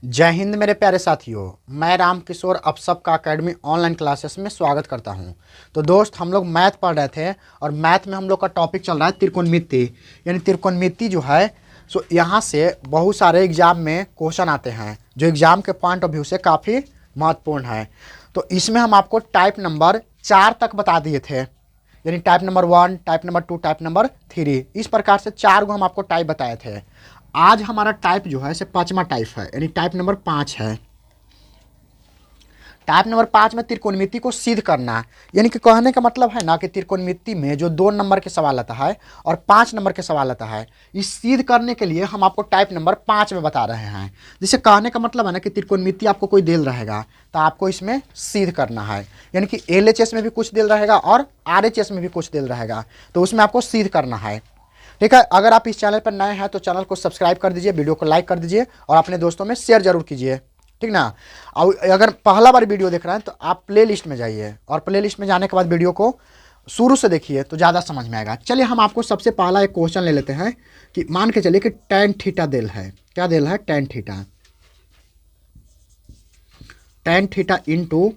जय हिंद मेरे प्यारे साथियों। मैं राम किशोर अब सबका एकेडमी ऑनलाइन क्लासेस में स्वागत करता हूं। तो दोस्त, हम लोग मैथ पढ़ रहे थे और मैथ में हम लोग का टॉपिक चल रहा है त्रिकोणमिति। यानी त्रिकोणमिति जो है सो यहाँ से बहुत सारे एग्जाम में क्वेश्चन आते हैं जो एग्जाम के पॉइंट ऑफ व्यू से काफ़ी महत्वपूर्ण है। तो इसमें हम आपको टाइप नंबर 4 तक बता दिए थे, यानी type number 1, type number 2, type number 3, इस प्रकार से 4 गो हम आपको टाइप बताए थे। आज हमारा टाइप जो है से 5वां टाइप है, यानी टाइप नंबर 5 है। टाइप नंबर 5 में त्रिकोणमिति को सिद्ध करना, यानी कि कहने का मतलब है ना कि त्रिकोणमिति में जो 2 नंबर के सवाल आता है और 5 नंबर के सवाल आता है, इस सिद्ध करने के लिए हम आपको टाइप नंबर 5 में बता रहे हैं। जिसे कहने का मतलब है ना कि त्रिकोणमिति आपको कोई देल रहेगा तो आपको इसमें सिद्ध करना है, यानी कि LHS में भी कुछ देल रहेगा और RHS में भी कुछ देल रहेगा, तो उसमें आपको सिद्ध करना है। ठीक है, अगर आप इस चैनल पर नए हैं तो चैनल को सब्सक्राइब कर दीजिए, वीडियो को लाइक कर दीजिए और अपने दोस्तों में शेयर जरूर कीजिए, ठीक ना। और अगर पहला बार वीडियो देख रहे हैं तो आप प्ले लिस्ट में जाइए और प्ले लिस्ट में जाने के बाद वीडियो को शुरू से देखिए तो ज़्यादा समझ में आएगा। चलिए हम आपको सबसे पहला एक क्वेश्चन ले लेते हैं कि मान के चलिए कि tan थीटा देल है। क्या देल है? tan theta. tan theta into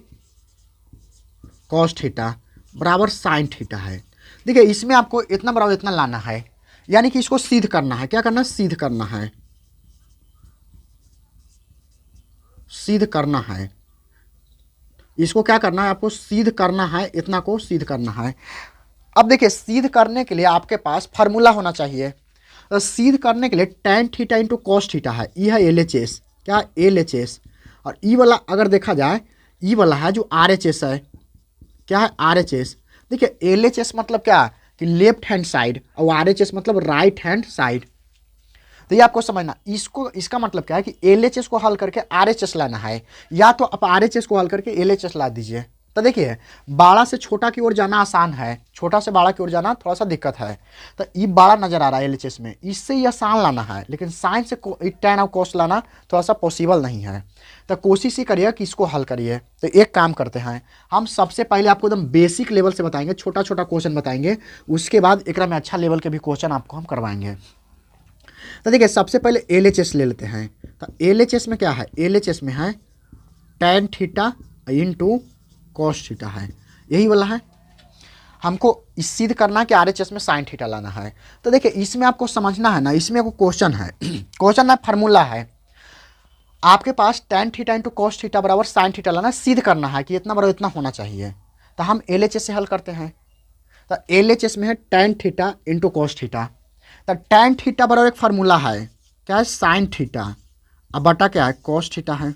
cos theta बराबर sin थीटा है। देखिए, इसमें आपको इतना बराबर इतना लाना है, यानी कि इसको सिद्ध करना है। क्या करना है? सिद्ध करना है, सिद्ध करना है। इसको क्या करना है? आपको सिद्ध करना है, इतना को सिद्ध करना है। अब देखिए, सिद्ध करने के लिए आपके पास फार्मूला होना चाहिए। तो सिद्ध करने के लिए tan theta into cos theta है, ये है LHS। क्या? LHS। और ई वाला अगर देखा जाए, ई वाला है जो RHS है। क्या है? RHS। देखिए, LHS मतलब क्या कि लेफ्ट हैंड साइड और RHS मतलब राइट हैंड साइड। तो ये आपको समझना, इसको इसका मतलब क्या है कि LHS को हल करके RHS लाना है, या तो आप RHS को हल करके LHS ला दीजिए। तो देखिए, बड़ा से छोटा की ओर जाना आसान है, छोटा से बड़ा की ओर जाना थोड़ा सा दिक्कत है। तो ये बड़ा नजर आ रहा है LHS में, इससे ये आसान लाना है, लेकिन साइन से tan और cos लाना थोड़ा सा पॉसिबल नहीं है। तो कोशिश ही करिए कि इसको हल करिए। तो एक काम करते हैं, हम सबसे पहले आपको एकदम बेसिक लेवल से बताएंगे, छोटा छोटा क्वेश्चन बताएंगे, उसके बाद एक में अच्छा लेवल के भी क्वेश्चन आपको हम करवाएंगे। तो देखिए, सबसे पहले LHS ले लेते हैं। तो LHS में क्या है? LHS में है tan theta into cos theta है, यही वाला है। हमको इस सिद्ध करना है कि RHS में sin थीटा लाना है। तो देखिए, इसमें आपको समझना है ना, इसमें एक क्वेश्चन है, क्वेश्चन ना फार्मूला है। आपके पास tan theta into cos theta बराबर sin थीटा लाना, सिद्ध करना है कि इतना बराबर इतना होना चाहिए। तो हम LHS से हल करते हैं। तो LHS में है tan theta into cos theta. तो tan थीटा बराबर एक फार्मूला है, क्या है? sin theta. अब बटा क्या है? cos थीटा है,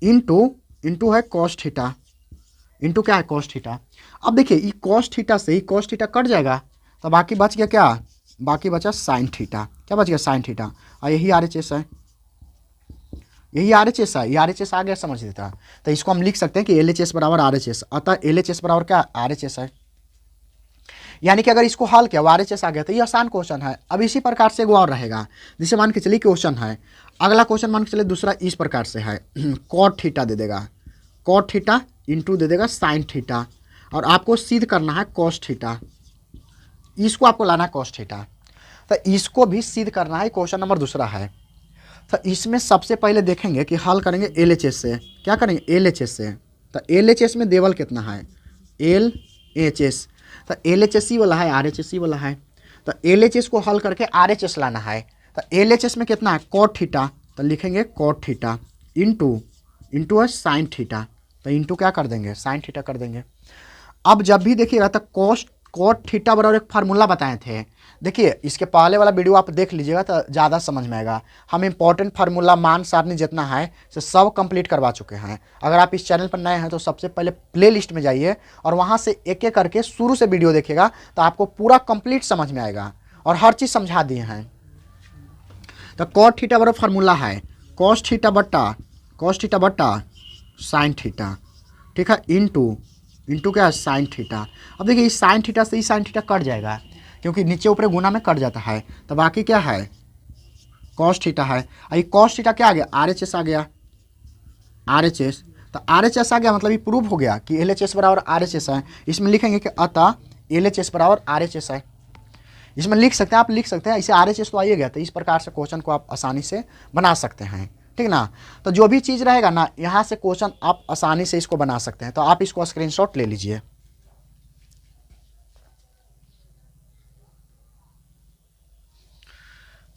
इंटू है cos थीटा, इंटू क्या है? cos theta. अब देखिए, ये cos थीटा से ही cos थीटा कट जाएगा, तो बाकी बच गया क्या? बाकी बचा sin थीटा। क्या बच गया? sin theta. और यही RHS है, यही RHS है, ये RHS आ गया, समझ लेता। तो इसको हम लिख सकते हैं कि LHS बराबर RHS, अतः LHS बराबर क्या? RHS है। यानी कि अगर इसको हल किया RHS आ गया तो ये आसान क्वेश्चन है। अब इसी प्रकार से एगो और रहेगा, जिसे मान के चलिए क्वेश्चन है, अगला क्वेश्चन मान के चलिए दूसरा इस प्रकार से है, cot थीटा दे देगा, cot थीटा इंटू दे देगा sin थीटा, और आपको सिद्ध करना है cos थीटा, इसको आपको लाना है cos थीटा। तो इसको भी सिद्ध करना है, क्वेश्चन नंबर दूसरा है। तो इसमें सबसे पहले देखेंगे कि हल करेंगे LHS से। क्या करेंगे? LHS से। तो LHS में देवल कितना है? LHS। तो LHS वाला है, RHS वाला है। तो LHS को हल करके RHS लाना है। तो LHS में कितना है? cot theta. तो लिखेंगे cot थीटा इंटू है sin थीटा। तो इंटू क्या कर देंगे? sin थीटा कर देंगे। अब जब भी देखिएगा तो cot थीटा बराबर एक फार्मूला बताए थे। देखिए, इसके पहले वाला वीडियो आप देख लीजिएगा तो ज़्यादा समझ में आएगा। हम इंपॉर्टेंट फार्मूला, मान सारणी जितना है से सब कंप्लीट करवा चुके हैं। अगर आप इस चैनल पर नए हैं तो सबसे पहले प्ले लिस्ट में जाइए और वहाँ से एक एक करके शुरू से वीडियो देखिएगा तो आपको पूरा कंप्लीट समझ में आएगा और हर चीज़ समझा दिए हैं। तो cot थीटा बराबर फार्मूला है cos थीटा बट्टा sin थीटा, ठीक है, इंटू क्या है? sin theta. अब देखिए, इस sin थीटा से ही sin थीटा कट जाएगा, क्योंकि नीचे ऊपर गुना में कट जाता है। तो बाकी क्या है? cos थीटा है। और ये cos थीटा क्या आ गया? RHS आ गया, RHS। तो RHS आ गया मतलब ये प्रूव हो गया कि LHS बराबर RHS है। इसमें लिखेंगे कि अतः LHS बराबर RHS है। इसमें लिख सकते हैं, आप लिख सकते हैं, इसे RHS तो आइए गया। तो इस प्रकार से क्वेश्चन को आप आसानी से बना सकते हैं, ठीक ना। तो जो भी चीज़ रहेगा ना, यहाँ से क्वेश्चन आप आसानी से इसको बना सकते हैं। तो आप इसको स्क्रीनशॉट ले लीजिए।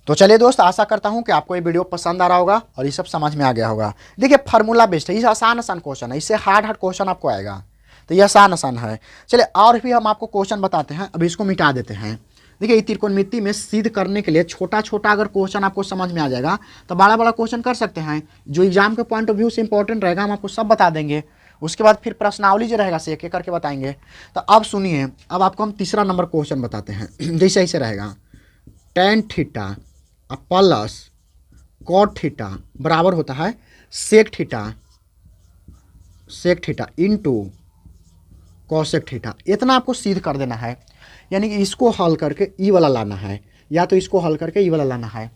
तो चलिए दोस्त, आशा करता हूँ कि आपको ये वीडियो पसंद आ रहा होगा और ये सब समझ में आ गया होगा। देखिए फार्मूला बेस्ड है, ये आसान आसान क्वेश्चन है, इससे हार्ड हार्ड क्वेश्चन आपको आएगा, तो ये आसान आसान है। चलिए और भी हम आपको क्वेश्चन बताते हैं, अभी इसको मिटा देते हैं। देखिए त्रिकोणमिति में सिद्ध करने के लिए छोटा छोटा अगर क्वेश्चन आपको समझ में आ जाएगा तो बड़ा बड़ा क्वेश्चन कर सकते हैं। जो एग्जाम के पॉइंट ऑफ व्यू से इंपॉर्टेंट रहेगा हम आपको सब बता देंगे। उसके बाद फिर प्रश्नावली जो रहेगा से एक एक करके बताएंगे। तो अब सुनिए, अब आपको हम तीसरा नंबर क्वेश्चन बताते हैं। जैसे ऐसे रहेगा, tan theta plus cot theta बराबर होता है sec theta into cosec theta. इतना आपको सिद्ध कर देना है, यानी कि इसको हल करके ई वाला लाना है, या तो इसको हल करके ई वाला लाना है।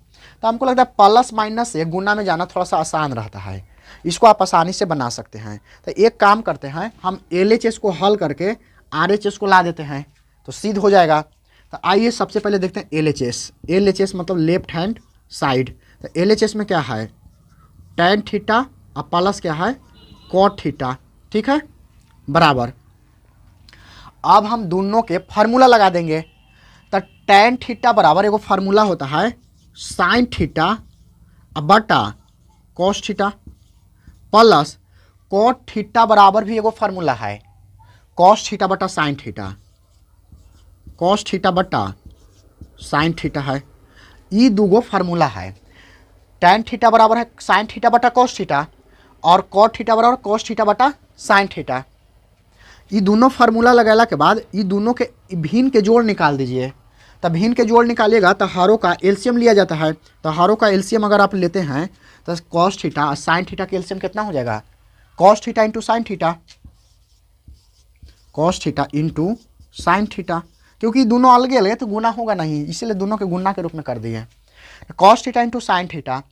तो हमको लगता है प्लस माइनस से गुना में जाना थोड़ा सा आसान रहता है, इसको आप आसानी से बना सकते हैं। तो एक काम करते हैं, हम LHS को हल करके RHS को ला देते हैं तो सिद्ध हो जाएगा। तो आइए सबसे पहले देखते हैं LHS मतलब लेफ्ट हैंड साइड। तो LHS में क्या है, tan थीटा और प्लस क्या है कॉट थीटा, ठीक है, बराबर। अब हम दोनों के फार्मूला लगा देंगे। तो tan थीटा बराबर एगो फार्मूला होता है साइन थीटा बटा cos theta, plus cot theta बराबर भी एगो फार्मूला है कॉस थीटा बटा साइन थीटा, कॉस थीटा बटा साइन थीटा है। ये दूगो फार्मूला है, tan थीटा बराबर है साइन थीटा बटा कॉस थीटा और कॉट थीटा बराबर कॉस थीटा बटा साइन थीटा। ये दोनों फार्मूला लगाने के बाद ये दोनों के भिन्न के जोड़ निकाल दीजिए। तब भिन्न के जोड़ निकालिएगा तो हरों का एलसीएम लिया जाता है। तो हरों का एलसीएम अगर आप लेते हैं तो कॉस थीटा साइन थीटा का एलसीएम कितना हो जाएगा, cos theta into sine theta, cos theta into sine theta. क्योंकि दोनों अलग अलग है तो गुना होगा नहीं, इसीलिए दोनों के गुना के रूप में कर दिए cos theta into sine theta.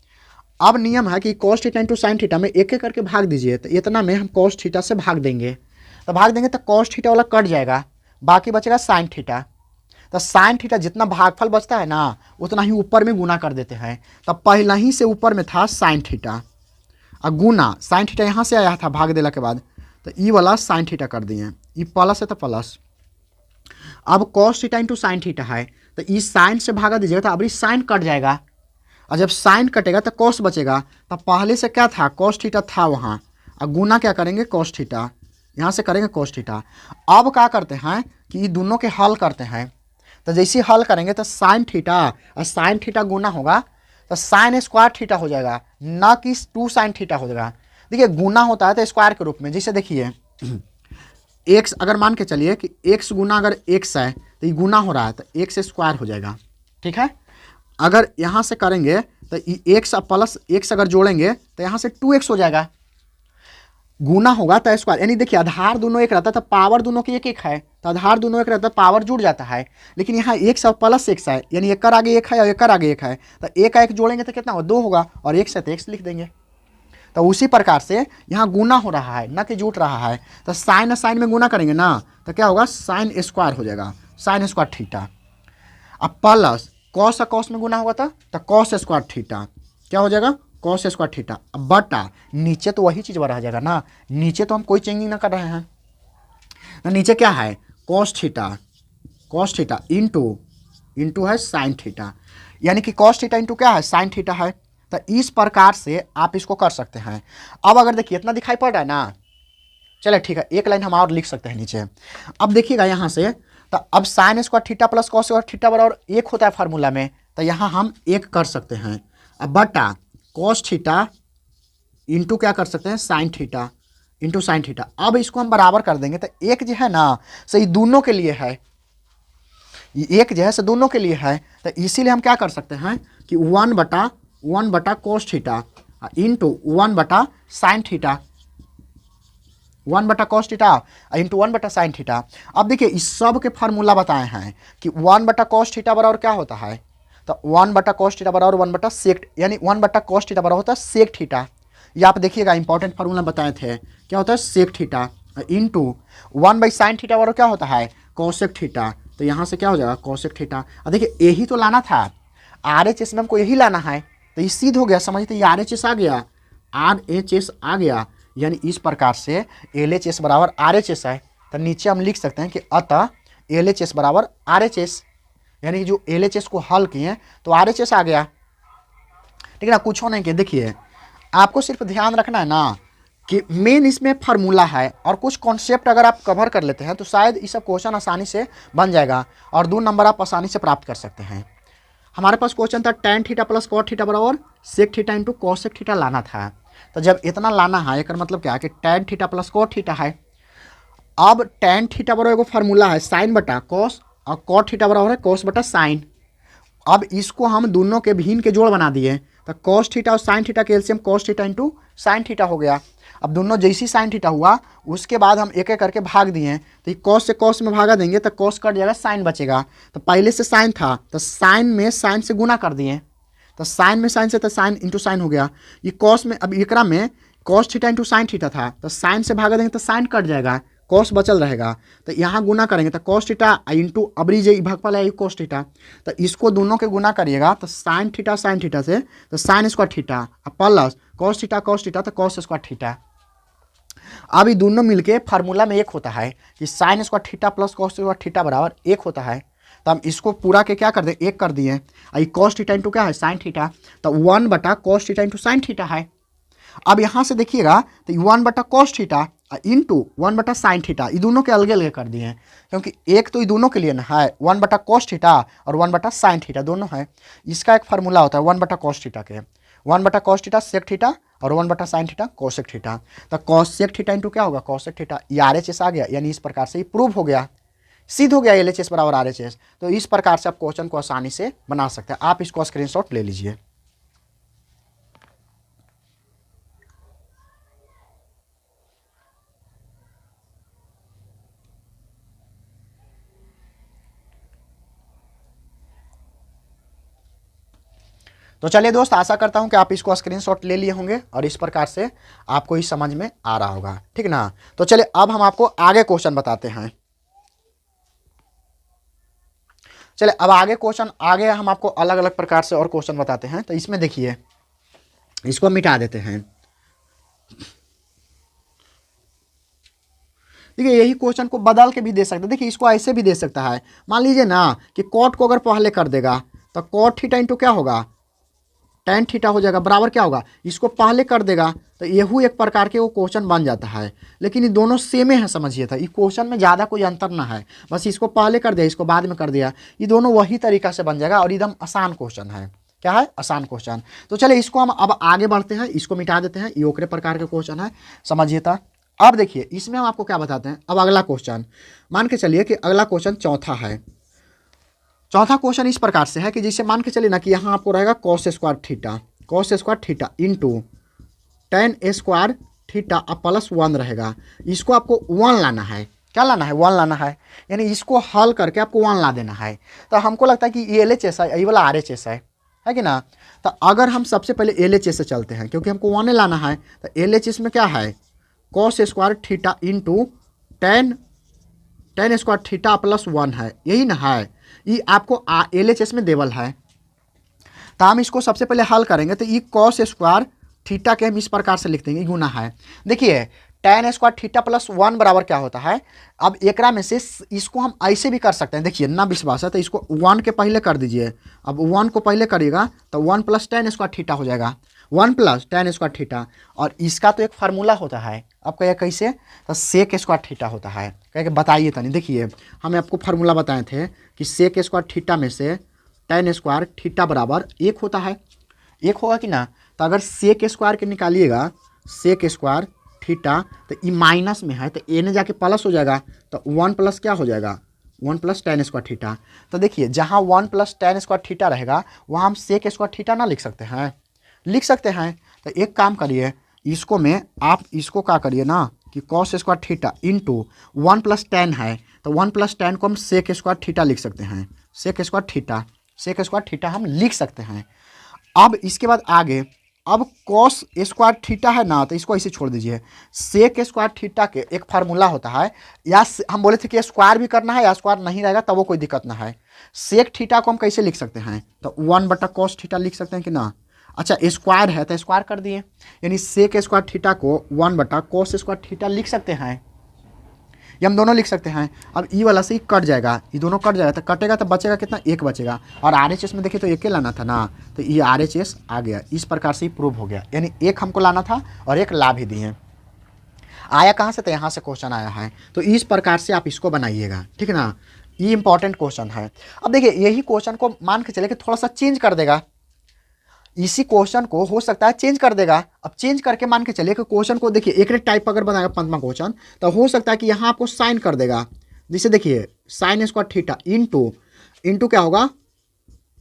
अब नियम है कि cos theta into sine theta में एक एक करके भाग दीजिए। तो इतना में हम कॉस थीटा से भाग देंगे, तो भाग देंगे तो कॉस थीटा वाला कट जाएगा, बाकी बचेगा साइन थीटा। तो साइन थीटा जितना भागफल बचता है ना उतना ही ऊपर में गुना कर देते हैं। तो पहले ही से ऊपर में था साइन थीटा और गुना साइन थीटा यहाँ से आया था भाग देने के बाद, तो ई वाला साइन थीटा कर दिए, ई प्लस है तो प्लस। अब cos theta into sine theta है तो ई साइन से भागा दीजिएगा तो अब ये साइन कट जाएगा, और जब साइन कटेगा तो कॉस बचेगा। तो पहले से क्या था कॉस थीटा था वहाँ, और गुना क्या करेंगे कॉस थीटा, यहाँ से करेंगे कॉस थीटा। अब क्या करते हैं कि ये दोनों के हल करते हैं। तो जैसे हल करेंगे तो साइन थीटा और साइन थीटा गुना होगा तो साइन स्क्वायर थीटा हो जाएगा, ना कि 2 साइन थीटा हो जाएगा। देखिए गुना होता है तो स्क्वायर के रूप में, जैसे देखिए एक्स अगर मान के चलिए कि एक्स गुना अगर एक्स है तो ये गुना हो रहा है तो एक्स स्क्वायर हो जाएगा, ठीक है। अगर यहाँ से करेंगे तो एक्स प्लस एक्स अगर जोड़ेंगे तो यहाँ से 2x हो जाएगा, गुना होगा तो स्क्वायर। यानी देखिए आधार दोनों एक रहता है तो पावर दोनों की एक एक है, तो आधार दोनों एक रहता है पावर जुड़ जाता है। लेकिन यहाँ एक्स और प्लस एक्स है, यानी एक कर आगे एक है और एक कर आगे एक है, तो एक का एक जोड़ेंगे तो कितना होगा 2 होगा, और एक्स है तो एक्स लिख देंगे। तो उसी प्रकार से यहाँ गुना हो रहा है ना कि जुट रहा है, तो साइन और साइन में गुना करेंगे ना तो क्या होगा साइन स्क्वायर हो जाएगा, साइन स्क्वायर थीटा। अब प्लस कॉस और कॉस में गुना होगा तो कॉस स्क्वायर थीटा क्या हो जाएगा कॉस स्क्वायर थीटा। अब बटा नीचे तो वही चीज़ बढ़ा जाएगा ना, नीचे तो हम कोई चेंजिंग ना कर रहे हैं ना, नीचे क्या है कॉस थीटा इंटू है साइन थीटा, यानी कि कॉस थीटा इंटू क्या है साइन थीटा है। तो इस प्रकार से आप इसको कर सकते हैं। अब अगर देखिए इतना दिखाई पड़ रहा है ना, चले ठीक है एक लाइन हम और लिख सकते हैं नीचे। अब देखिएगा यहाँ से, तो अब sign square theta plus cos square theta बराबर 1 होता है फार्मूला में, तो यहाँ हम 1 कर सकते हैं। अब बटा कॉस थीटा इंटू क्या कर सकते हैं sine theta into sine theta. अब इसको हम बराबर कर देंगे तो एक जो है ना सही दोनों के लिए है, ये एक जो है से दोनों के लिए है। तो इसीलिए हम क्या कर सकते हैं कि 1 बटा कॉस थीटा इंटू 1 बटा साइन थीटा, 1 बटा कॉस थीटा इंटू 1 बटा साइन थीटा। अब देखिए इस सब के फार्मूला बताए हैं कि 1 बटा कॉस थीटा बराबर क्या होता है, तो 1 बटा कॉस थीटा बराबर 1 बटा सेक, यानी 1 बटा कॉस थीटा बराबर होता है सेक थीटा। ये आप देखिएगा इंपॉर्टेंट फार्मूला बताए थे, क्या होता है sec theta into 1 by sine theta बराबर क्या होता है कॉसेक थीटा। तो यहाँ से क्या हो जाएगा कॉसेक थीटा। और देखिए यही तो लाना था, RHS में हमको यही लाना है, तो ये सिद्ध हो गया, समझते, ये RHS आ गया, RHS आ गया, यानी इस प्रकार से LHS बराबर RHS है। तो नीचे हम लिख सकते हैं कि अतः LHS बराबर RHS, यानी कि जो LHS को हल किए तो RHS आ गया। ठीक है ना, कुछ हो नहीं किया। देखिए आपको सिर्फ ध्यान रखना है ना कि मेन इसमें फार्मूला है और कुछ कॉन्सेप्ट अगर आप कवर कर लेते हैं तो शायद ये सब क्वेश्चन आसानी से बन जाएगा और 2 नंबर आप आसानी से प्राप्त कर सकते हैं। हमारे पास क्वेश्चन था tan theta plus cot theta बराबर sec theta into cosec theta लाना था। तो जब इतना लाना है एक मतलब क्या है कि tan theta plus cot theta है। अब tan थीटा बराबर एगो फार्मूला है साइन बटा कॉस और cot थीटा बराबर है कॉस बटा साइन। अब इसको हम दोनों के भिन्न के जोड़ बना दिए, तो cos थीटा और साइन थीटा के LCM cos theta into sine theta हो गया। अब दोनों जैसी साइन थीटा हुआ उसके बाद हम एक एक करके भाग दिए, तो ये cos से cos में भागा देंगे तो cos कट जाएगा, साइन बचेगा। तो पहले से साइन था तो साइन में साइन से गुना कर दिए, तो साइन में साइन से तो साइन इंटू साइन हो गया। ये cos में, अब एकरा में cos theta into sine theta था तो साइन से भागा देंगे तो साइन कट जाएगा, cos बचल रहेगा। तो यहाँ गुना करेंगे तो cos थीटा इंटू अबरी जो भागफल है cos थीटा, तो इसको दोनों के गुना करिएगा तो साइन थीटा से तो sign square theta plus cos theta तो cos स्क्वायर थीटा। अब ये दोनों मिलके फार्मूला में एक होता है कि sine square theta plus cos square theta बराबर एक होता है। तो हम इसको पूरा के क्या कर दें, एक कर दिए। ये cos थीटा इंटू क्या है, साइन थीटा, तो 1 बटा cos theta into sine theta है। अब यहाँ से देखिएगा तो 1 बटा cos थीटा इंटू 1 बटा साइन थीटा, ये दोनों के अलग अलग कर दिए हैं क्योंकि एक तो ये दोनों के लिए ना है 1 बटा cos थीटा और 1 बटा साइन थीटा दोनों है। इसका एक फार्मूला होता है 1 बटा cos थीटा के, 1 बटा cos थीटा सेक थीटा और 1 बटा साइन थीटा कोसेक थीटा। तो कोसेक थीटा इंटू क्या होगा, कोसेक थीटा। ये RHS आ गया, यानी इस प्रकार से ये प्रूव हो गया, सिद्ध हो गया LHS बराबर RHS। तो इस प्रकार से आप क्वेश्चन को आसानी से बना सकते हैं। आप इसको स्क्रीनशॉट ले लीजिए। तो चलिए दोस्त, आशा करता हूं कि आप इसको स्क्रीनशॉट ले लिए होंगे और इस प्रकार से आपको ही समझ में आ रहा होगा, ठीक ना। तो चलिए अब हम आपको आगे क्वेश्चन बताते हैं। चलिए अब आगे क्वेश्चन, आगे हम आपको अलग अलग प्रकार से और क्वेश्चन बताते हैं। तो इसमें देखिए, इसको मिटा देते हैं। देखिए यही क्वेश्चन को बदल के भी दे सकते हैं। देखिए इसको ऐसे भी दे सकता है, मान लीजिए ना कि कॉट को अगर पहले कर देगा तो कॉट थीटा इंटू क्या होगा, tan थीटा हो जाएगा, बराबर क्या होगा, इसको पहले कर देगा तो यही एक प्रकार के वो क्वेश्चन बन जाता है। लेकिन ये दोनों सेमे है, समझिए। था ये क्वेश्चन में ज़्यादा कोई अंतर ना है, बस इसको पहले कर दिया इसको बाद में कर दिया, ये दोनों वही तरीका से बन जाएगा और एकदम आसान क्वेश्चन है। क्या है, आसान क्वेश्चन। तो चलिए इसको हम अब आगे बढ़ते हैं, इसको मिटा देते हैं। ये ओकरे प्रकार के क्वेश्चन है, समझिए। था अब देखिए इसमें हम आपको क्या बताते हैं। अब अगला क्वेश्चन मान के चलिए कि अगला क्वेश्चन चौथा है। चौथा क्वेश्चन इस प्रकार से है कि जैसे मान के चलिए ना कि यहाँ आपको रहेगा cos square theta into tan square theta अब प्लस 1 रहेगा। इसको आपको 1 लाना है, क्या लाना है, 1 लाना है, यानी इसको हल करके आपको 1 ला देना है। तो हमको लगता है कि ये LHS है, ये वाला RHS है कि ना। तो अगर हम सबसे पहले LHS से चलते हैं क्योंकि हमको 1 लाना है, तो LHS में क्या है, cos square theta into tan square theta plus 1 है, यही ना है। ये आपको LHS में देवल है। तो हम इसको सबसे पहले हल करेंगे तो ये cos स्क्वायर थीटा के हम इस प्रकार से लिख देंगे, गुना है। देखिए tan स्क्वायर थीटा प्लस 1 बराबर क्या होता है। अब एकरा में से इसको हम ऐसे भी कर सकते हैं। देखिए ना विश्वास है तो इसको 1 के पहले कर दीजिए। अब 1 को पहले करिएगा तो 1 प्लस tan स्क्वायर थीटा हो जाएगा, 1 प्लस tan स्क्वायर थीटा। और इसका तो एक फार्मूला होता है, अब कहिए कैसे, तो सेक स्क्वायर थीटा होता है। कह के बताइए तनी। देखिए हमें आपको फार्मूला बताए थे कि सेक स्क्वायर थीटा में से tan स्क्वायर थीटा बराबर 1 होता है, 1 होगा कि ना। तो अगर सेक स्क्वायर के निकालिएगा, सेक स्क्वायर थीटा, तो ये माइनस में है तो ए ने जाके प्लस हो जाएगा, तो 1 प्लस क्या हो जाएगा, 1 प्लस tan स्क्वायर थीटा। तो देखिए जहाँ 1 प्लस tan स्क्वायर थीटा रहेगा वहाँ हम सेक स्क्वायर थीटा ना लिख सकते हैं, लिख सकते हैं। तो एक काम करिए, इसको में आप इसको क्या करिए ना कि cos square theta into 1 plus tan है, तो 1 प्लस tan को हम सेक स्क्वायर थीटा लिख सकते हैं, सेक स्क्वायर थीटा हम लिख सकते हैं। अब इसके बाद आगे, अब cos स्क्वायर थीटा है ना, तो इसको ऐसे छोड़ दीजिए। सेक स्क्वायर थीटा के एक फार्मूला होता है, या हम बोले थे कि स्क्वायर भी करना है या स्क्वायर नहीं रहेगा तब वो कोई दिक्कत ना है। सेक थीटा को हम कैसे लिख सकते हैं, तो 1 बटा cos थीटा लिख सकते हैं कि ना। अच्छा स्क्वायर है तो स्क्वायर कर दिए, यानी सेक स्क्वायर थीटा को 1/cos स्क्वायर थीटा लिख सकते हैं, ये हम दोनों लिख सकते हैं। अब ई वाला से ही कट जाएगा, ये दोनों कट जाएगा, तो कटेगा तो बचेगा कितना, एक बचेगा। और RHS में देखिए तो एक ही लाना था ना, तो ये RHS आ गया। इस प्रकार से ही प्रूव हो गया, यानी एक हमको लाना था और एक ला भी दिए। आया कहाँ से, तो यहाँ से क्वेश्चन आया है। तो इस प्रकार से आप इसको बनाइएगा, ठीक है ना, ये इंपॉर्टेंट क्वेश्चन है। अब देखिए यही क्वेश्चन को मान के चले कि थोड़ा सा चेंज कर देगा, इसी क्वेश्चन को हो सकता है चेंज कर देगा। अब चेंज करके मान के चलिए कि क्वेश्चन को देखिए एक टाइप अगर बनाएगा 15वां क्वेश्चन, तो हो सकता है कि यहाँ आपको साइन कर देगा, जैसे देखिए साइन स्क्वायर थीटा इंटू क्या होगा,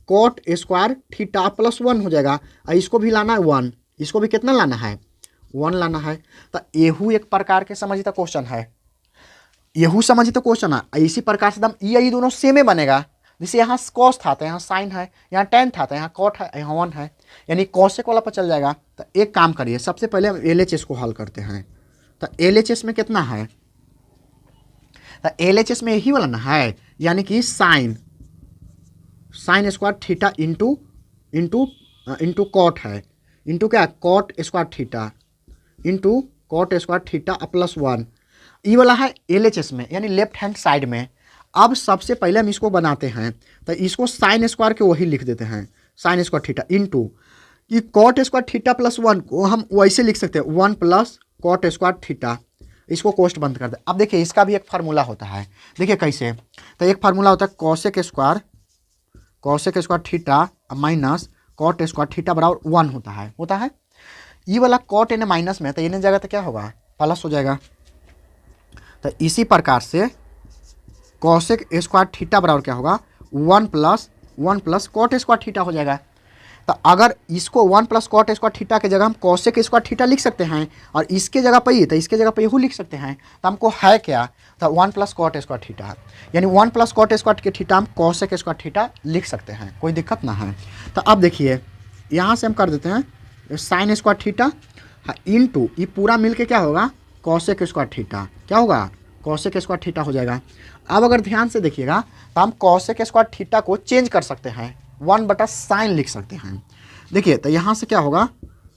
कॉट स्क्वायर थीटा +1 हो जाएगा। और इसको भी लाना है 1, इसको भी कितना लाना है, 1 लाना है। तो येहू एक प्रकार के समझिए क्वेश्चन है, येहू समझिए तो क्वेश्चन है। इसी प्रकार से एकदम ये दोनों सेम ही बनेगा, जैसे यहाँ कॉस था तो यहाँ साइन है, यहाँ टेन था तो यहाँ कॉट है, यहाँ 1 है, यानी कॉसेक वाला पर चल जाएगा। तो एक काम करिए, सबसे पहले हम LHS को हल करते हैं। तो LHS में कितना है, तो LHS में यही वाला ना है, यानी कि sine square theta into cot है, इंटू क्या, cot square theta into cot square theta +1। ये वाला है LHS में, यानी लेफ्ट हैंड साइड में। अब सबसे पहले हम इसको बनाते हैं, तो इसको साइन स्क्वायर के वही लिख देते हैं, साइन स्क्वायर थीटा इंटू ये कॉट स्क्वायर थीटा +1 को हम वैसे लिख सकते हैं 1 + कॉट स्क्वायर थीटा। इसको कोष्ट बंद कर दे। अब देखिए इसका भी एक फार्मूला होता है, देखिए कैसे, तो एक फार्मूला होता है cosec square theta minus cot square theta बराबर 1 होता है। ये वाला कॉट इन्हें माइनस में है, तो इन्हें जगह तो क्या होगा, प्लस हो जाएगा। तो इसी प्रकार से कॉसेक स्क्वायर थीटा बराबर क्या होगा, 1 + कॉट स्क्वायर थीटा हो जाएगा। तो अगर इसको 1 + कॉट स्क्वायर थीटा के जगह हम कॉसेक स्क्वायर थीटा लिख सकते हैं, और इसके जगह पर ही, तो इसके जगह पर यहू लिख सकते हैं। तो हमको है क्या, तो 1 + कॉट स्क्वायर थीटा, यानी 1 + कॉट स्क्वायर थीटा हम कॉसेक स्क्वायर थीटा लिख सकते हैं, कोई दिक्कत ना है। तो अब देखिए यहाँ से हम कर देते हैं साइन स्क्वायर थीटा इंटू ये पूरा मिल के क्या होगा, कॉसेक स्क्वायर थीटा, क्या होगा, कॉसेक स्क्वायर थीटा हो जाएगा। अब अगर ध्यान से देखिएगा तो हम कॉसेक स्क्वायर थीटा को चेंज कर सकते हैं, 1/sin लिख सकते हैं। देखिए तो यहाँ से क्या होगा,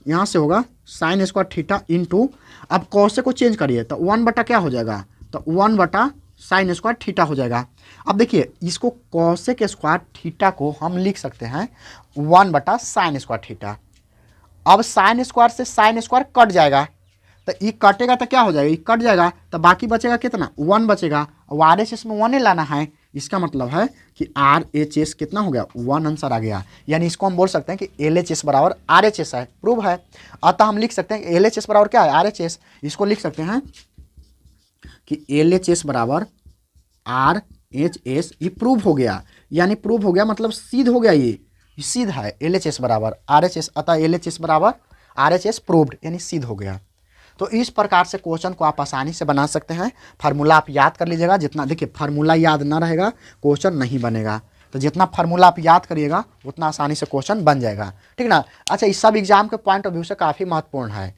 यहाँ से होगा साइन स्क्वायर थीटा इंटू, अब कॉसेक को चेंज करिए तो 1 क्या हो जाएगा, तो 1/sin स्क्वायर थीटा हो जाएगा। अब देखिए इसको कॉसेक स्क्वायर थीटा को हम लिख सकते हैं 1/sin स्क्वायर थीटा। अब साइन स्क्वायर से साइन स्क्वायर कट जाएगा, तो ये कटेगा तो क्या हो जाएगा, ये कट जाएगा, तो बाकी बचेगा कितना, 1 बचेगा। और RHS में 1 ही लाना है, इसका मतलब है कि RHS कितना हो गया, 1 आंसर आ गया। यानी इसको हम बोल सकते हैं कि LHS बराबर RHS है, प्रूव है। अतः हम लिख सकते हैं कि LHS बराबर क्या है, RHS। इसको लिख सकते हैं कि LHS बराबर RHS, ये प्रूव हो गया। यानी प्रूव हो गया मतलब सिद्ध हो गया, ये सिद्ध है LHS बराबर RHS, अतः LHS बराबर RHS प्रूव्ड, यानी सिद्ध हो गया। तो इस प्रकार से क्वेश्चन को आप आसानी से बना सकते हैं। फार्मूला आप याद कर लीजिएगा, जितना देखिए फार्मूला याद ना रहेगा क्वेश्चन नहीं बनेगा, तो जितना फार्मूला आप याद करिएगा उतना आसानी से क्वेश्चन बन जाएगा, ठीक ना। अच्छा, इस सब एग्जाम के पॉइंट ऑफ व्यू से काफ़ी महत्वपूर्ण है,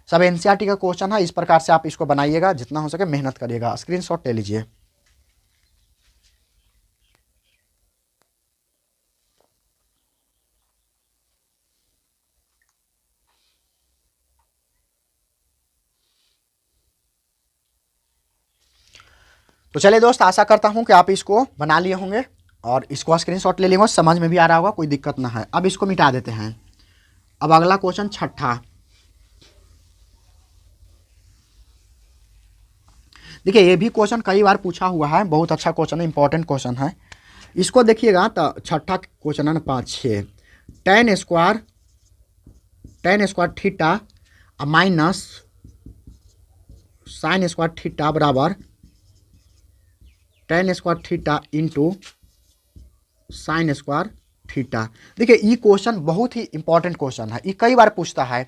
सब NCERT का क्वेश्चन है। इस प्रकार से आप इसको बनाइएगा, जितना हो सके मेहनत करिएगा। स्क्रीनशॉट ले लीजिए। तो चलिए दोस्त, आशा करता हूं कि आप इसको बना लिए होंगे और इसको स्क्रीनशॉट ले लेंगे, समझ में भी आ रहा होगा, कोई दिक्कत ना है। अब इसको मिटा देते हैं। अब अगला क्वेश्चन छठा, देखिए ये भी क्वेश्चन कई बार पूछा हुआ है, बहुत अच्छा क्वेश्चन है, इंपॉर्टेंट क्वेश्चन है। इसको देखिएगा तो छठा क्वेश्चन है ना, 5, 6, tan square theta minus sign square theta बराबर tan square theta into sine square theta. देखिए ये क्वेश्चन बहुत ही इंपॉर्टेंट क्वेश्चन है, ये कई बार पूछता है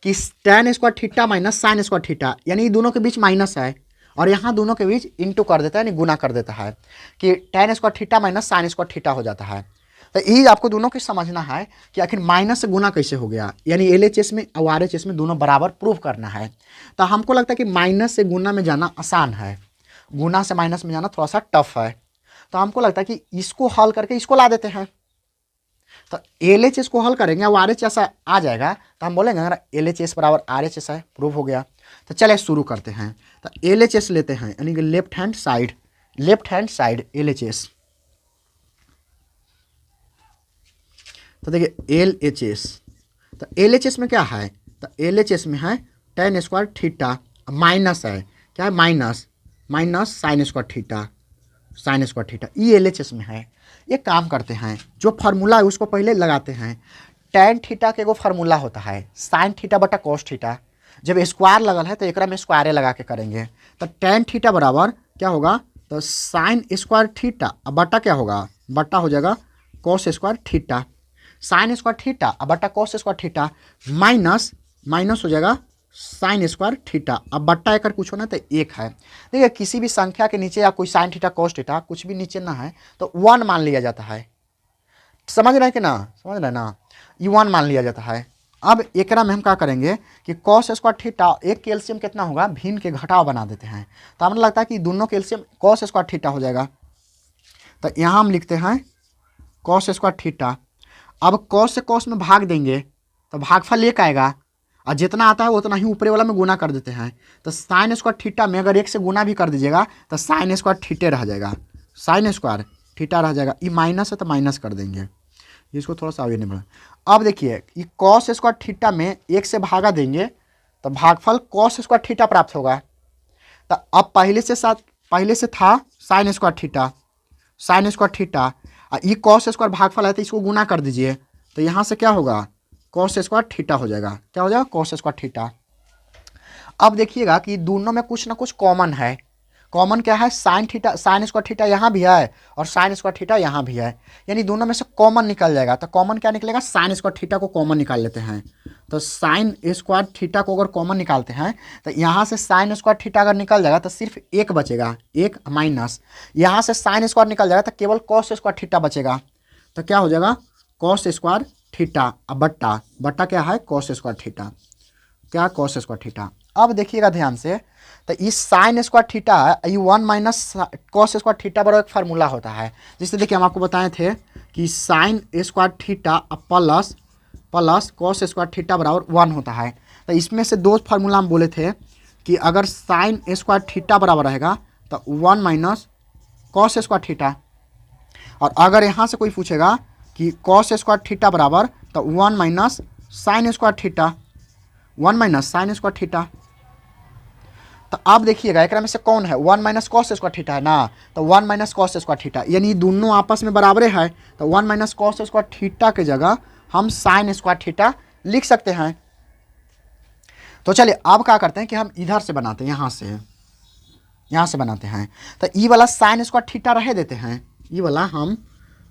कि tan square theta minus sign square theta, यानी दोनों के बीच माइनस है और यहाँ दोनों के बीच इंटू कर देता है, यानी गुना कर देता है, कि tan square theta minus sign square theta हो जाता है। तो ये आपको दोनों की समझना है कि आखिर माइनस से गुना कैसे हो गया, यानी LHS में और RHS में दोनों बराबर प्रूव करना है। तो हमको लगता है कि माइनस से गुना में जाना आसान है, गुना से माइनस में जाना थोड़ा सा टफ है। तो हमको लगता है कि इसको हल करके इसको ला देते हैं। तो LHS को हल करेंगे और RHS आ जाएगा तो हम बोलेंगे अगर LHS बराबर RHS है, प्रूव हो गया। तो चलिए शुरू करते हैं। तो LHS लेते हैं, यानी कि लेफ्ट हैंड साइड LHS। तो देखिए LHS, तो LHS में क्या है, तो LHS में है tan स्क्वायर थीटा, माइनस है, क्या है माइनस साइन स्क्वायर थीटा, ये LHS में है। ये काम करते हैं, जो फार्मूला है उसको पहले लगाते हैं। tan थीटा के एगो फार्मूला होता है साइन थीटा बटा कॉस थीटा, जब स्क्वायर लगल है तो एक में स्क्वायर लगा के करेंगे। तो tan थीटा बराबर क्या होगा, तो साइन स्क्वायर थीटा अब बटा क्या होगा, बटा हो जाएगा cos square theta, sign square theta अब बटा कॉस स्क्वायर थीटा, माइनस हो जाएगा साइन स्क्वायर थीटा। अब बट्टा एक कुछ होना तो एक है। देखिए किसी भी संख्या के नीचे या कोई साइन थीटा कॉस थीटा कुछ भी नीचे ना है तो 1 मान लिया जाता है। समझ रहे हैं कि ना, समझ रहे हैं ना, ये 1 मान लिया जाता है। अब एक में हम क्या करेंगे कि कॉस स्क्वायर थीटा, एक कैल्शियम कितना होगा, भिन्न के घटाव बना देते हैं। तो हमें लगता है कि दोनों कैल्शियम कॉस स्क्वायर थीटा हो जाएगा। तो यहाँ हम लिखते हैं कॉस स्क्वायर थीटा। अब कॉस से कॉस में भाग देंगे तो भागफल 1 आएगा, और जितना आता है उतना ही ऊपरे वाला में गुना कर देते हैं। तो साइन स्क्वायर थीटा में अगर 1 से गुना भी कर दीजिएगा तो साइन स्क्वायर थीटे रह जाएगा, साइन स्क्वायर थीटा रह जाएगा। ये माइनस है तो माइनस कर देंगे, इसको थोड़ा सा आगे नहीं बढ़ा। अब देखिए ये कॉस स्क्वायर थीटा में 1 से भागा देंगे तो भागफल कॉस स्क्वायर थीटा प्राप्त होगा। तो अब पहले से था साइन स्क्वायर थीटा, ये कॉस स्क्वायर भागफल है तो इसको गुना कर दीजिए, तो यहाँ से क्या होगा, कॉस स्क्वायर थीटा हो जाएगा। क्या हो जाएगा, कॉस स्क्वायर थीटा। अब देखिएगा कि दोनों में कुछ ना कुछ कॉमन है। कॉमन क्या है, साइन स्क्वायर थीटा यहाँ भी है और साइन स्क्वायर थीटा यहाँ भी है, यानी दोनों में से कॉमन निकल जाएगा। तो कॉमन क्या निकलेगा, साइन स्क्वायर थीटा को कॉमन निकाल लेते हैं। तो साइन स्क्वायर थीटा को अगर कॉमन निकालते हैं तो यहाँ से साइन स्क्वायर थीटा अगर निकल जाएगा तो सिर्फ 1 बचेगा, 1 माइनस, यहाँ से साइन स्क्वायर निकल जाएगा तो केवल कॉस स्क्वायर थीटा बचेगा। तो क्या हो जाएगा, कॉस स्क्वायर थीटा। अब बट्टा क्या है, कॉस स्क्वायर थीटा, क्या कॉस स्क्वायर थीटा। अब देखिएगा ध्यान से, तो इस साइन स्क्वायर थीटा है, ये 1 माइनस कॉस स्क्वायर थीटा बराबर एक फार्मूला होता है। जिससे देखिए हम आपको बताए थे कि sine square theta plus cos square theta बराबर 1 होता है। तो इसमें से 2 फार्मूला हम बोले थे कि अगर साइन स्क्वायर थीटा बराबर रहेगा तो 1 माइनस कॉस स्क्वायर थीटा, और अगर यहाँ से कोई पूछेगा कि कॉस स्क्वायर थीटा बराबर तो 1 minus sign square theta, 1 minus sign square theta. तो अब देखिएगा एक में से कौन है, 1 माइनस कॉस स्क्वायर थीटा है ना, तो 1 माइनस कॉस स्क्वायर थीटा, यानी दोनों आपस में बराबर है। तो 1 माइनस कॉस स्क्वायर थीटा के जगह हम साइन स्क्वायर थीटा लिख सकते हैं। तो चलिए अब क्या करते हैं कि हम इधर से बनाते हैं, यहाँ से बनाते हैं। तो ई वाला साइन स्क्वायर थीटा रह देते हैं, ई वाला हम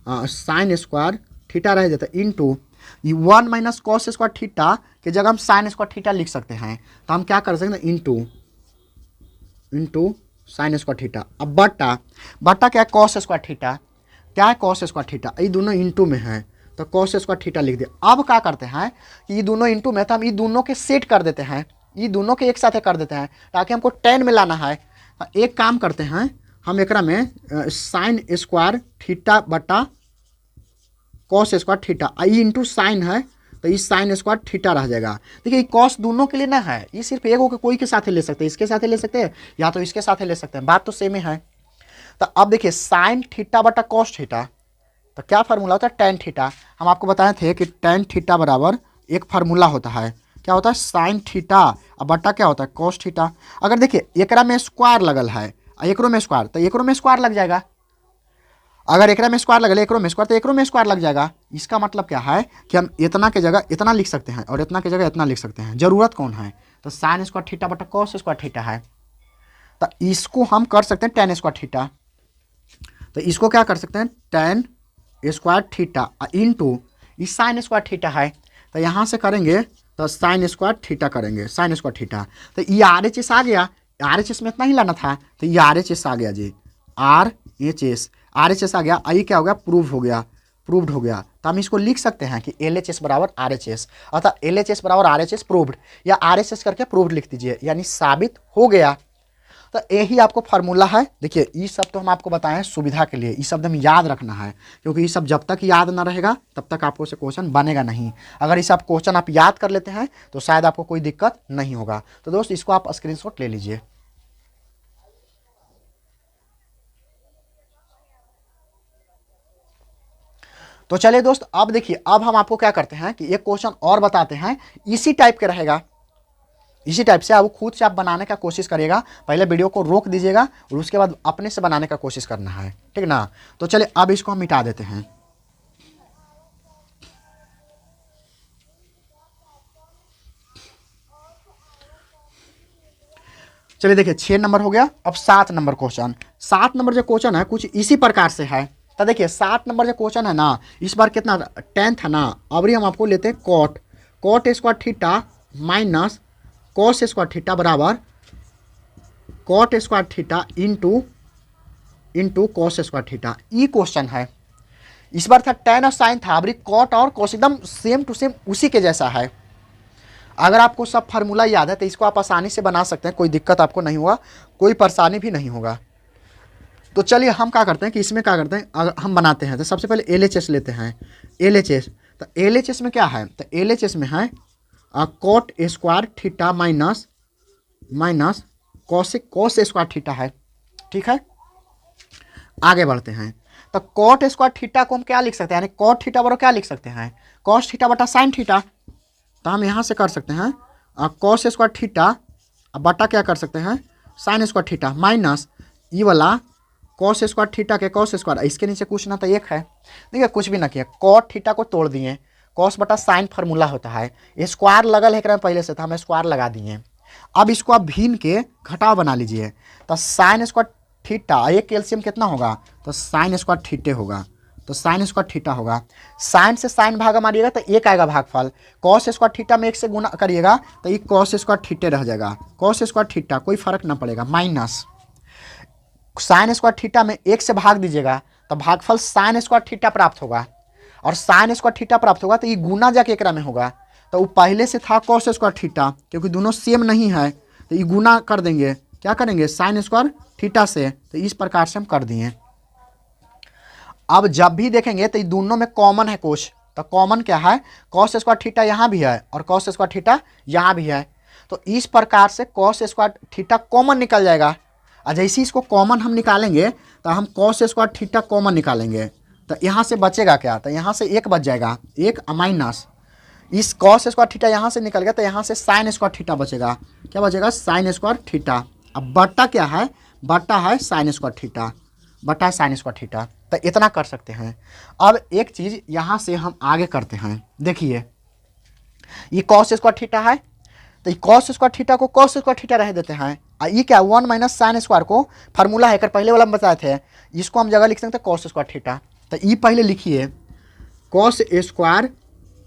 साइन स्क्वायर थीटा रह देते हैं into 1 minus cos square theta के जगह हम साइन स्क्वायर थीटा लिख सकते हैं। तो हम क्या कर सकते हैं, इंटू साइन स्क्वायर थीटा। अब बट्टा क्या है, कॉस स्क्वायर थीटा, क्या है कॉस स्क्वायर थीटा, ये दोनों इंटू में है तो कॉस स्क्वायर थीटा लिख दिया। अब क्या करते हैं कि ये दोनों इंटू में, तो हम ये दोनों के सेट कर देते हैं, ये दोनों के एक साथ कर देते हैं ताकि हमको 10 में लाना है। तो एक काम करते हैं हम एक में साइन स्क्वायर थीटा बटा कॉस स्क्वायर थीटा, ये इंटू साइन है तो ये साइन स्क्वायर थीटा रह जाएगा। देखिए कॉस दोनों के लिए ना है, ये सिर्फ एक होकर कोई के साथ ले सकते हैं, इसके साथ ले सकते हैं या तो इसके साथ ले सकते हैं, बात तो सेम ही है। तो अब देखिए साइन थीटा बटा कॉस थीटा, तो क्या फार्मूला होता है, टेन थीटा। हम आपको बताए थे कि टेन थीटा बराबर एक फार्मूला होता है, क्या होता है, साइन थीटा, अब बटा क्या होता है, कॉस थीटा। अगर देखिए एकरा में स्क्वायर लगल है एकरो में स्क्वायर, तो एकरो में स्क्वायर लग जाएगा। अगर एकरा में स्क्वायर लगल एकरो में स्क्वायर तो एकरो में स्क्वायर लग जाएगा। इसका मतलब क्या है कि हम इतना के जगह इतना लिख सकते हैं और इतना के जगह इतना लिख सकते हैं। जरूरत कौन है, तो साइन स्क्वायर थीटा बटा कॉस स्क्वायर थीटा है। तो इसको हम कर सकते हैं टेन स्क्वायर थीटा, तो इसको क्या कर सकते हैं, टेन स्क्वायर थीटा इंटू इस साइन स्क्वायर थीटा है। तो यहाँ से करेंगे तो साइन स्क्वायर थीटा करेंगे, साइन स्क्वायर थीटा। तो ये RHS आ गया, RHS में इतना ही लाना था तो ये RHS आ गया जी, RHS आ गया। आई क्या हो गया, प्रूव्ड हो गया। तो हम इसको लिख सकते हैं कि LHS बराबर RHS, अर्थात LHS बराबर RHS प्रूव्ड, या RHS करके प्रूव्ड लिख दीजिए, यानी साबित हो गया। तो यही आपको फार्मूला है। देखिए ये सब तो हम आपको बताए हैं सुविधा के लिए, ये शब्द हम याद रखना है, क्योंकि ये सब जब तक याद ना रहेगा तब तक आपको से क्वेश्चन बनेगा नहीं। अगर ये सब क्वेश्चन आप याद कर लेते हैं तो शायद आपको कोई दिक्कत नहीं होगा। तो दोस्त इसको आप स्क्रीनशॉट ले लीजिए। तो चलिए दोस्त, अब देखिए अब हम आपको क्या करते हैं कि एक क्वेश्चन और बताते हैं, इसी टाइप के रहेगा, इसी टाइप से आप खुद से आप बनाने का कोशिश करिएगा। पहले वीडियो को रोक दीजिएगा और उसके बाद अपने से बनाने का कोशिश करना है, ठीक ना। तो चलिए अब इसको हम मिटा देते हैं। चलिए देखिए 6 नंबर हो गया। अब 7 नंबर क्वेश्चन, 7 नंबर जो क्वेश्चन है कुछ इसी प्रकार से है। तो देखिए 7 नंबर जो क्वेश्चन है ना, इस बार कितना 10 था ना, अब हम आपको लेते हैं cot square theta minus cos square theta बराबर cot square theta into cos square theta. ये क्वेश्चन है। इस बार था टेन और साइन था, अब कॉट और कॉस एकदम सेम टू सेम उसी के जैसा है। अगर आपको सब फार्मूला याद है तो इसको आप आसानी से बना सकते हैं, कोई दिक्कत आपको नहीं होगा, कोई परेशानी भी नहीं होगा। तो चलिए हम क्या करते हैं कि इसमें क्या करते हैं, अगर हम बनाते हैं तो सबसे पहले LHS लेते हैं। LHS, तो LHS में क्या है, तो LHS में है cot square theta minus cos square theta है, ठीक है। आगे बढ़ते हैं। तो कॉट स्क्वायर थीटा को हम क्या लिख सकते हैं, यानी कॉट थीटा बराबर क्या लिख सकते हैं, कॉस थीटा बटा साइन थीटा। तो हम यहाँ से कर सकते हैं कॉस स्क्वायर थीटा बटा क्या कर सकते हैं साइन स्क्वायर थीटा माइनस ये वाला कॉस स्क्वायर थीटा के कॉस स्क्वायर, इसके नीचे कुछ ना तो एक है, देखिए कुछ भी ना किया, कॉट थीटा को तोड़ दिए, कॉस बटा साइन फार्मूला होता है, स्क्वायर लगल है पहले से था, हम स्क्वायर लगा दिए। अब इसको आप भीन के घटाव बना लीजिए। तो साइन स्क्वायर थीटा एक कैल्शियम कितना होगा, तो साइन स्क्वायर थीटे होगा, तो साइन स्क्वायर थीटा होगा। साइन से साइन भागा मारिएगा तो एक आएगा भागफल, कॉस स्क्वायर थीटा में एक से गुना करिएगा तो ये कॉस स्क्वायर थीटे रह जाएगा, कॉस स्क्वायर थीटा कोई फर्क ना पड़ेगा, माइनस साइन स्क्वायर थीटा में एक से भाग दीजिएगा तो भागफल साइन स्क्वायर थीटा प्राप्त होगा, और साइन स्क्वायर थीटा प्राप्त होगा तो ये गुना जाके एकरा में होगा। तो वो पहले से था कॉस स्क्वायर थीटा, क्योंकि दोनों सेम नहीं है तो ये गुना कर देंगे, क्या करेंगे साइन स्क्वायर थीटा से, तो इस प्रकार से हम कर दिए। अब जब भी देखेंगे तो ये दोनों में कॉमन है कुछ, तो कॉमन क्या है, कॉस स्क्वायर थीटा यहाँ भी है और कॉस स्क्वायर थीटा यहाँ भी है, तो इस प्रकार से कॉस स्क्वायर थीटा कॉमन निकल जाएगा। और जैसे इसको कॉमन हम निकालेंगे तो हम कॉस स्क्वायर थीटा कॉमन निकालेंगे, तो यहाँ से बचेगा क्या, तो यहाँ से एक बच जाएगा, एक माइनस इस कॉस स्क्वायर थीटा यहाँ से निकल गया तो यहाँ से साइन स्क्वायर थीटा बचेगा, क्या बचेगा साइन स्क्वायर थीटा। अब बट्टा क्या है, बट्टा है साइन स्क्वायर थीटा, बट्टा है साइन स्क्वायर थीटा। तो इतना कर सकते हैं। अब एक चीज़ यहाँ से हम आगे करते हैं, देखिए ये कॉस स्क्वायर थीटा है तो ये कॉस स्क्वायर थीटा को कॉस स्क्वायर थीटा रह देते हैं, और ये क्या 1 माइनस साइन स्क्वायर को फार्मूला है कर पहले वाला हम बताए थे, इसको हम जगह लिख सकते हैं कॉस स्क्वायर थीटा। तो ये पहले लिखिए कॉस स्क्वायर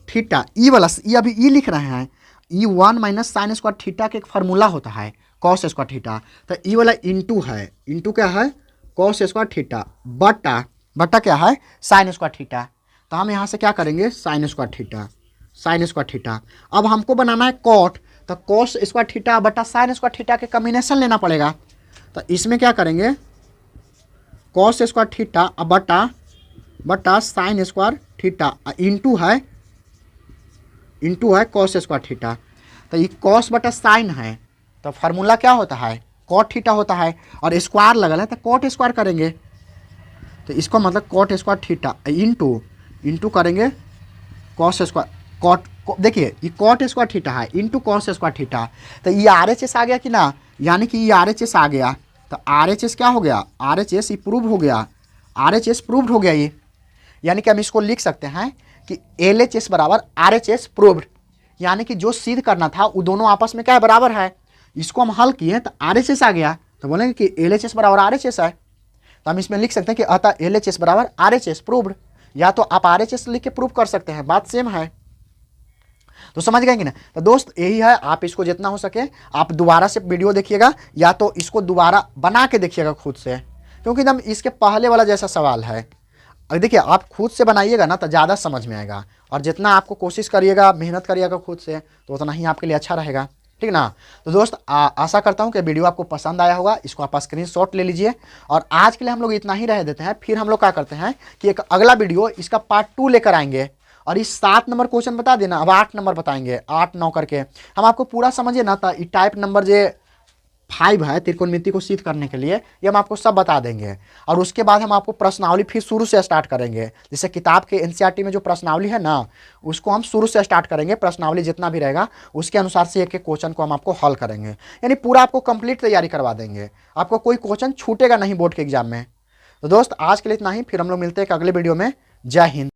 थीटा, ई वाला ये अभी ई लिख रहे हैं, ई 1 माइनस साइन स्क्वायर थीटा के एक फार्मूला होता है कॉस स्क्वायर थीटा, तो ई वाला इंटू है, इंटू क्या है कॉस स्क्वायर थीटा बटा बटा क्या है साइन स्क्वायर थीटा। तो हम यहाँ से क्या करेंगे sign square theta, sign square theta. अब हमको बनाना है कॉट, तो कॉस स्क्वायर थीटा बटा साइन स्क्वायर थीटा के कॉम्बिनेशन लेना पड़ेगा। तो इसमें क्या करेंगे कॉस स्क्वायर थीटा बटा बटा साइन स्क्वायर थीटा इंटू है कॉस स्क्वायर थीटा। तो ये कॉस बटा साइन है तो फार्मूला क्या होता है कॉट थीटा होता है, और स्क्वायर लगल है तो कॉट स्क्वायर करेंगे, तो इसको मतलब कॉट स्क्वायर थीटा इंटू करेंगे कॉस स्क्वायर कॉट, देखिए ये कॉट स्क्वायर थीटा है इंटू कॉस स्क्वायर थीटा। तो ये RHS आ गया कि ना, यानी कि ये RHS आ गया, तो RHS क्या हो गया, RHS ये प्रूव हो गया, RHS प्रूव्ड हो गया ये, यानी कि हम इसको लिख सकते हैं कि LHS बराबर RHS प्रूव्ड, यानी कि जो सिद्ध करना था वो दोनों आपस में क्या है बराबर है। इसको हम हल किए तो RHS आ गया, तो बोलेंगे कि LHS बराबर RHS है, तो हम इसमें लिख सकते हैं कि अतः LHS बराबर RHS प्रूव्ड, या तो आप RHS लिख के प्रूव कर सकते हैं, बात सेम है। तो समझ गए कि ना। तो दोस्त यही है, आप इसको जितना हो सके आप दोबारा से वीडियो देखिएगा, या तो इसको दोबारा बना के देखिएगा खुद से, क्योंकि एकदम इसके पहले वाला जैसा सवाल है। अब देखिए आप खुद से बनाइएगा ना तो ज़्यादा समझ में आएगा, और जितना आपको कोशिश करिएगा मेहनत करिएगा खुद से तो उतना ही आपके लिए अच्छा रहेगा, ठीक ना। तो दोस्त आशा करता हूँ कि वीडियो आपको पसंद आया होगा, इसको आप स्क्रीनशॉट ले लीजिए। और आज के लिए हम लोग इतना ही रह देते हैं, फिर हम लोग क्या करते हैं कि एक अगला वीडियो इसका पार्ट 2 लेकर आएंगे। और इस 7 नंबर क्वेश्चन बता देना, अब 8 नंबर बताएंगे, 8 9 करके हम आपको पूरा समझिए ना। तो टाइप नंबर जो 5 है त्रिकोणमिति को सिद्ध करने के लिए, ये हम आपको सब बता देंगे। और उसके बाद हम आपको प्रश्नावली फिर शुरू से स्टार्ट करेंगे। जैसे किताब के एनसीईआरटी में जो प्रश्नावली है ना, उसको हम शुरू से स्टार्ट करेंगे। प्रश्नावली जितना भी रहेगा उसके अनुसार से एक एक क्वेश्चन को हम आपको हल करेंगे, यानी पूरा आपको कंप्लीट तैयारी करवा देंगे। आपको कोई क्वेश्चन छूटेगा नहीं बोर्ड के एग्जाम में। तो दोस्त आज के लिए इतना ही, फिर हम लोग मिलते हैं एक अगले वीडियो में। जय हिंद।